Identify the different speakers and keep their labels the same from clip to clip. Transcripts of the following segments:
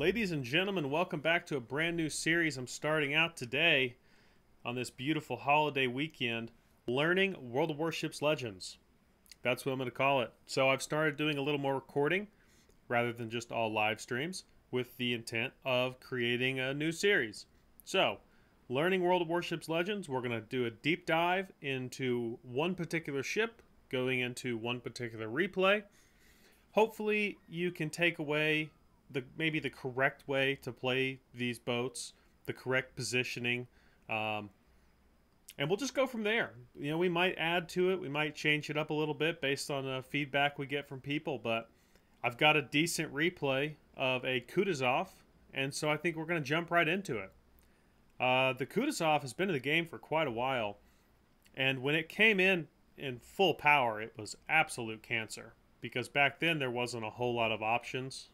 Speaker 1: Ladies and gentlemen, welcome back to a brand new series I'm starting out today on this beautiful holiday weekend, learning World of Warships Legends. That's what I'm going to call it. So I've started doing a little more recording rather than just all live streams with the intent of creating a new series. So, learning World of Warships Legends, we're going to do a deep dive into one particular ship, going into one particular replay. Hopefully you can take away maybe the correct way to play these boats, the correct positioning, and we'll just go from there. You know, we might add to it, we might change it up a little bit based on feedback we get from people, but I've got a decent replay of a Kutuzov, and so I think we're going to jump right into it. The Kutuzov has been in the game for quite a while, and when it came in full power, it was absolute cancer, because back then there wasn't a whole lot of options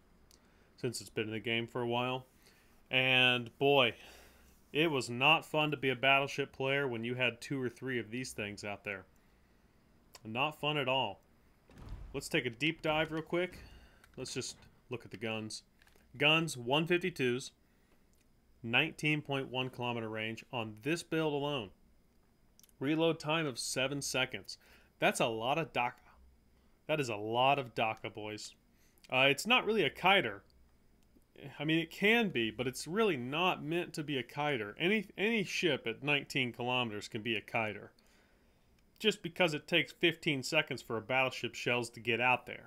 Speaker 1: since it's been in the game for a while. And boy, it was not fun to be a battleship player when you had 2 or 3 of these things out there. Not fun at all. Let's take a deep dive real quick. Let's just look at the guns. Guns, 152s, 19.1 kilometer range on this build alone. Reload time of 7 seconds. That's a lot of DACA. That is a lot of DACA, boys. It's not really a kiter. I mean, it can be, but it's really not meant to be a kiter. Any ship at 19 kilometers can be a kiter, just because it takes 15 seconds for a battleship shells to get out there.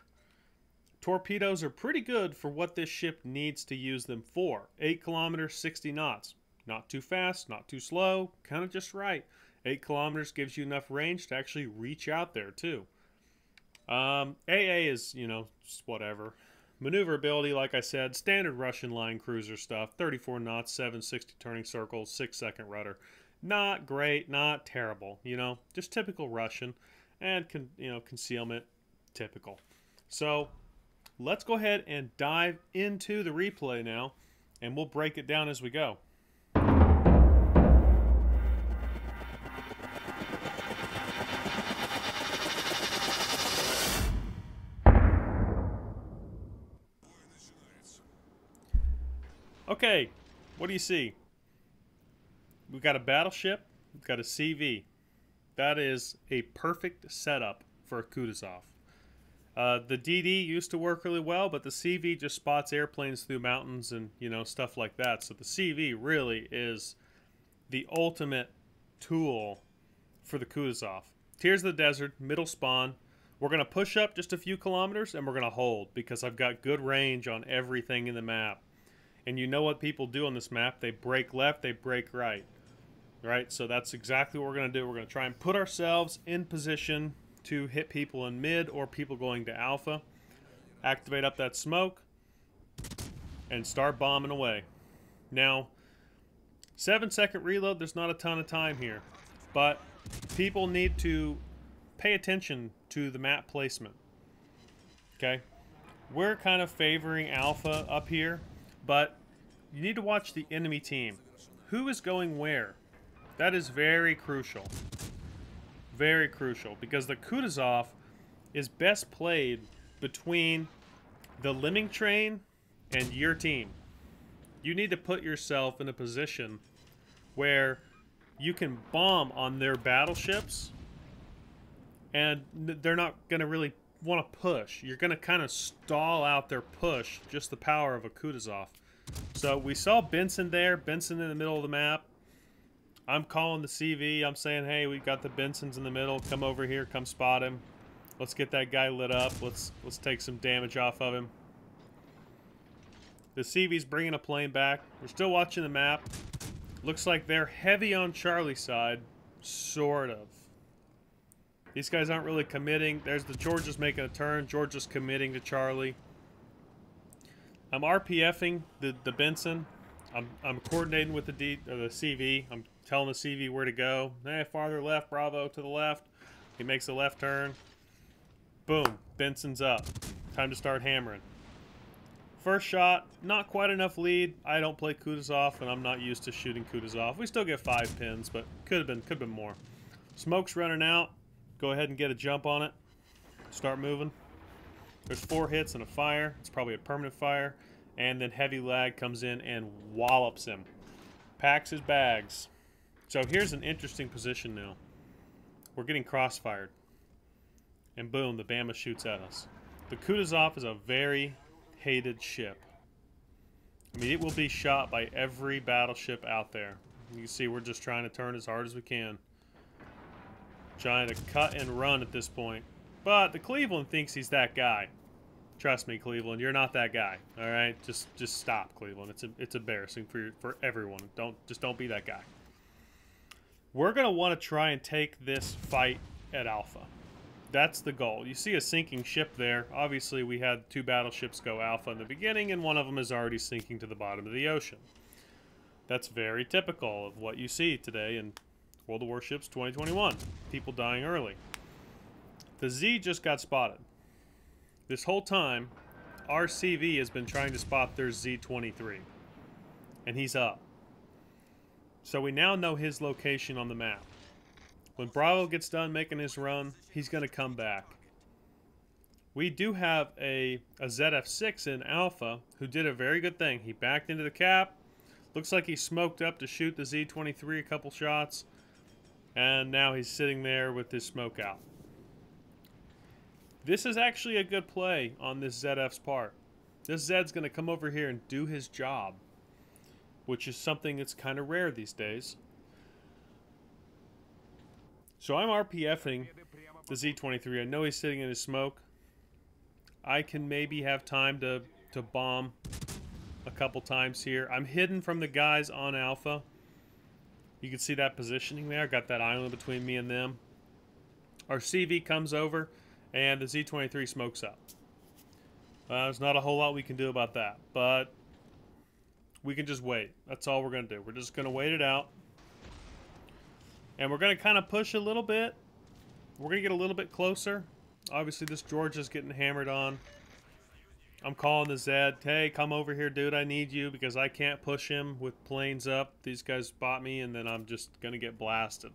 Speaker 1: Torpedoes are pretty good for what this ship needs to use them for. 8 kilometers, 60 knots. Not too fast, not too slow, kind of just right. 8 kilometers gives you enough range to actually reach out there, too. AA is, you know, just whatever. Maneuverability, like I said, standard Russian line cruiser stuff. 34 knots, 760 turning circles, 6-second rudder. Not great, not terrible, you know, just typical Russian. And, concealment, typical. So, let's go ahead and dive into the replay now, and we'll break it down as we go. Okay, what do you see? We've got a battleship, we've got a CV. That is a perfect setup for a Kutuzov. The DD used to work really well, but the CV just spots airplanes through mountains and, you know, stuff like that. So the CV really is the ultimate tool for the Kutuzov. Here's the desert, middle spawn. We're going to push up just a few kilometers and we're going to hold because I've got good range on everything in the map. And you know what people do on this map? They break left, they break right. Right? So that's exactly what we're going to do. We're going to try and put ourselves in position to hit people in mid or people going to alpha. Activate up that smoke and start bombing away. Now, 7-second reload, there's not a ton of time here. But people need to pay attention to the map placement. Okay? We're kind of favoring alpha up here. But you need to watch the enemy team. Who is going where? That is very crucial. Very crucial. Because the Kutuzov is best played between the lemming train and your team. You need to put yourself in a position where you can bomb on their battleships and they're not going to really want to push. You're going to kind of stall out their push, just the power of a Kutuzov. So we saw Benson there, Benson in the middle of the map. I'm calling the CV. I'm saying, hey, we've got the Bensons in the middle. Come over here, come spot him. Let's get that guy lit up. Let's take some damage off of him. The CV's bringing a plane back. We're still watching the map. Looks like they're heavy on Charlie's side, sort of. These guys aren't really committing. There's the Georgia's making a turn. Georgia's committing to Charlie. I'm RPFing the Benson. I'm coordinating with the CV. I'm telling the CV where to go. Hey, farther left, Bravo to the left. He makes a left turn. Boom, Benson's up. Time to start hammering. First shot, not quite enough lead. I don't play Kutuzov, and I'm not used to shooting Kutuzov. We still get 5 pins, but could have been more. Smoke's running out. Go ahead and get a jump on it. Start moving. There's 4 hits and a fire. It's probably a permanent fire. And then heavy lag comes in and wallops him. Packs his bags. So here's an interesting position now. We're getting crossfired. And boom, the Bama shoots at us. The Kutuzov is a very hated ship. I mean, it will be shot by every battleship out there. You can see we're just trying to turn as hard as we can. Trying to cut and run at this point. But the Cleveland thinks he's that guy. Trust me, Cleveland, you're not that guy. All right, just stop, Cleveland. It's embarrassing for everyone. Don't be that guy. We're gonna want to try and take this fight at Alpha. That's the goal. You see a sinking ship there. Obviously, we had 2 battleships go Alpha in the beginning, and one of them is already sinking to the bottom of the ocean. That's very typical of what you see today in World of Warships 2021. People dying early. The Z just got spotted. This whole time, our CV has been trying to spot their Z-23. And he's up. So we now know his location on the map. When Bravo gets done making his run, he's going to come back. We do have a ZF-6 in Alpha who did a very good thing. He backed into the cap. Looks like he smoked up to shoot the Z-23 a couple shots. And now he's sitting there with his smoke out. This is actually a good play on this ZF's part. This Zed's going to come over here and do his job, which is something that's kind of rare these days. So I'm RPFing the Z-23. I know he's sitting in his smoke. I can maybe have time to bomb a couple times here. I'm hidden from the guys on Alpha. You can see that positioning there. I got that island between me and them. Our CV comes over, and the Z-23 smokes up. There's not a whole lot we can do about that, but we can just wait. That's all we're going to do. We're just going to wait it out. And we're going to kind of push a little bit. We're going to get a little bit closer. Obviously, this Georgia's getting hammered on. I'm calling the Zed. Hey, come over here, dude. I need you because I can't push him with planes up. These guys spot me, and then I'm just going to get blasted.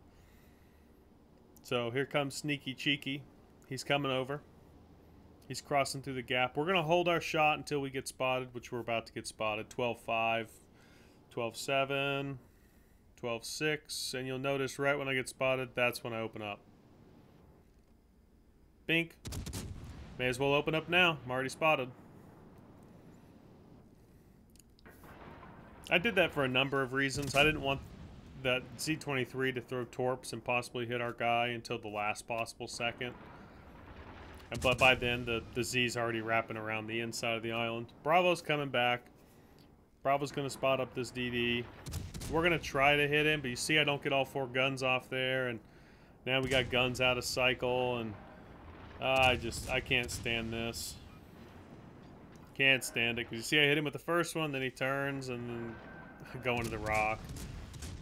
Speaker 1: So here comes Sneaky Cheeky. He's coming over. He's crossing through the gap. We're going to hold our shot until we get spotted, which we're about to get spotted. 12-5, 12-7, 12-6. And you'll notice right when I get spotted, that's when I open up. Bink. May as well open up now. I'm already spotted. I did that for a number of reasons. I didn't want that Z-23 to throw torps and possibly hit our guy until the last possible second. But by then, the Z's already wrapping around the inside of the island. Bravo's coming back. Bravo's going to spot up this DD. We're going to try to hit him, but you see I don't get all 4 guns off there. And now we got guns out of cycle. And I can't stand this. Can't stand it. Because you see I hit him with the first one, then he turns and then go into the rock.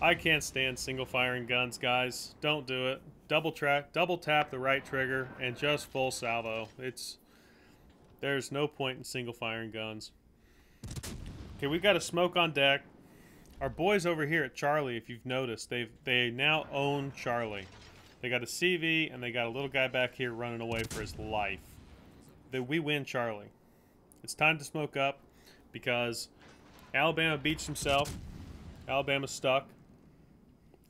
Speaker 1: I can't stand single firing guns, guys. Don't do it. Double tap the right trigger, and just full salvo. There's no point in single firing guns. Okay, we've got a smoke on deck. Our boys over here at Charlie, if you've noticed, they now own Charlie. They got a CV, and they got a little guy back here running away for his life. We win Charlie. It's time to smoke up, because Alabama beats himself. Alabama's stuck.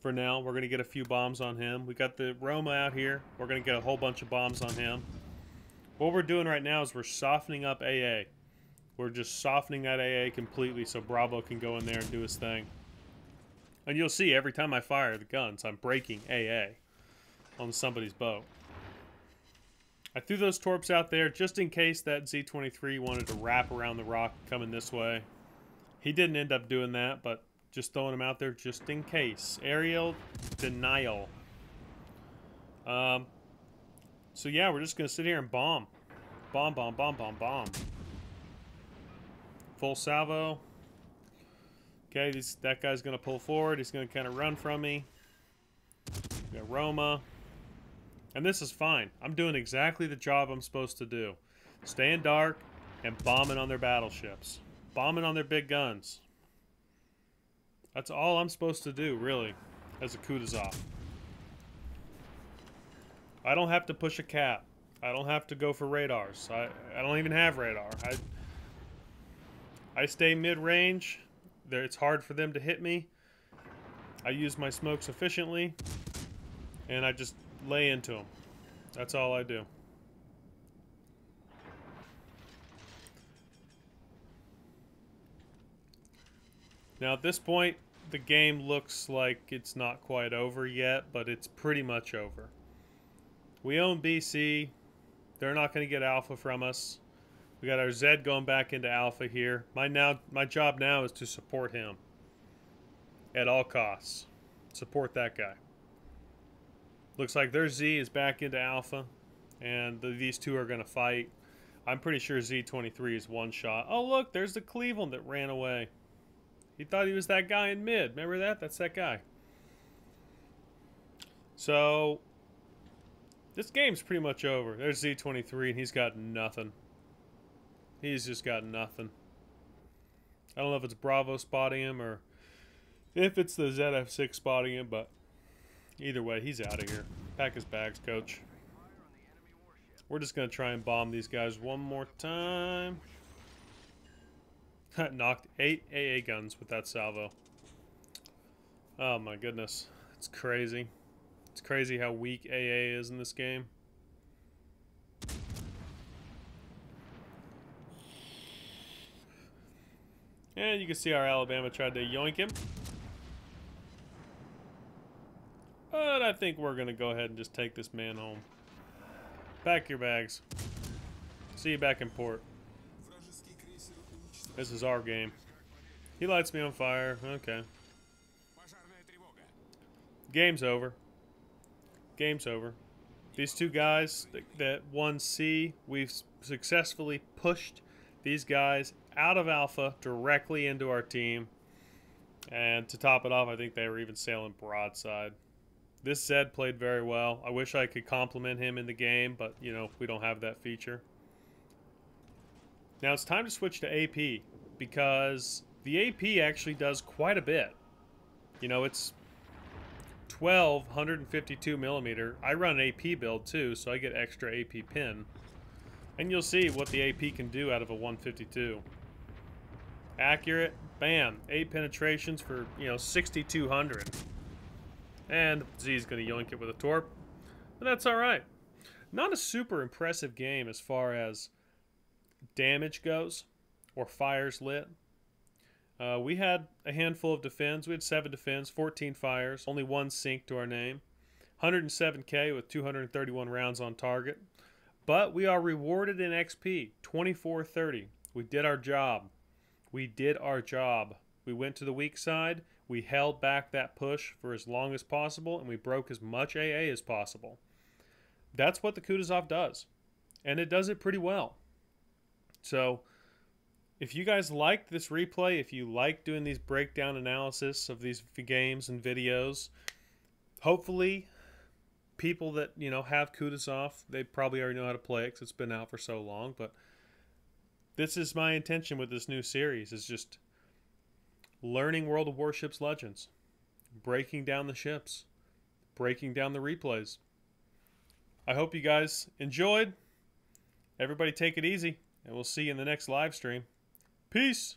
Speaker 1: For now, we're going to get a few bombs on him. We got the Roma out here. We're going to get a whole bunch of bombs on him. What we're doing right now is we're softening up AA. We're just softening that AA completely so Bravo can go in there and do his thing. And you'll see every time I fire the guns, I'm breaking AA on somebody's boat. I threw those torps out there just in case that Z-23 wanted to wrap around the rock coming this way. He didn't end up doing that, but just throwing them out there just in case. Aerial denial. So yeah, we're just going to sit here and bomb. Bomb, bomb, bomb, bomb, bomb. Full salvo. Okay, that guy's going to pull forward. He's going to kind of run from me. We got Roma. And this is fine. I'm doing exactly the job I'm supposed to do. Staying dark and bombing on their battleships. Bombing on their big guns. That's all I'm supposed to do, really, as a Kutuzov. I don't have to push a cap. I don't have to go for radars. I don't even have radar. I stay mid-range. It's hard for them to hit me. I use my smokes efficiently, and I just lay into them. That's all I do. Now at this point, the game looks like it's not quite over yet, but it's pretty much over. We own BC. They're not going to get alpha from us. We got our Zed going back into alpha here. My job now is to support him at all costs. Support that guy. Looks like their Z is back into alpha, and these two are going to fight. I'm pretty sure Z23 is one shot. Oh, look, there's the Cleveland that ran away. He thought he was that guy in mid. Remember that? That's that guy. So, this game's pretty much over. There's Z23, and he's got nothing. He's just got nothing. I don't know if it's Bravo spotting him or if it's the ZF6 spotting him, but either way, he's out of here. Pack his bags, coach. We're just going to try and bomb these guys one more time. Knocked 8 AA guns with that salvo. Oh my goodness. It's crazy. It's crazy how weak AA is in this game. And you can see our Alabama tried to yoink him. But I think we're going to go ahead and just take this man home. Pack your bags. See you back in port. This is our game. He lights me on fire. Okay. Game's over. Game's over. These two guys that won C, we've successfully pushed these guys out of alpha directly into our team. And to top it off, I think they were even sailing broadside. This Zed played very well. I wish I could compliment him in the game, but, you know, we don't have that feature. Now it's time to switch to AP, because the AP actually does quite a bit. You know, it's 12 152 millimeter. I run an AP build too, so I get extra AP pin. And you'll see what the AP can do out of a 152. Accurate, bam, 8 penetrations for, you know, 6,200. And Z's gonna yoink it with a torp, but that's all right. Not a super impressive game as far as damage goes or fires lit. We had a handful of defends. We had 7 defends, 14 fires, only 1 sink to our name. 107k with 231 rounds on target. But we are rewarded in XP, 2430. We did our job. We did our job. We went to the weak side. We held back that push for as long as possible, and we broke as much AA as possible. That's what the Kutuzov does, and it does it pretty well. So, if you guys liked this replay, if you like doing these breakdown analysis of these games and videos, hopefully people that, you know, have Kutuzov, they probably already know how to play it because it's been out for so long, but this is my intention with this new series, is just learning World of Warships Legends, breaking down the ships, breaking down the replays. I hope you guys enjoyed. Everybody take it easy, and we'll see you in the next live stream. Peace!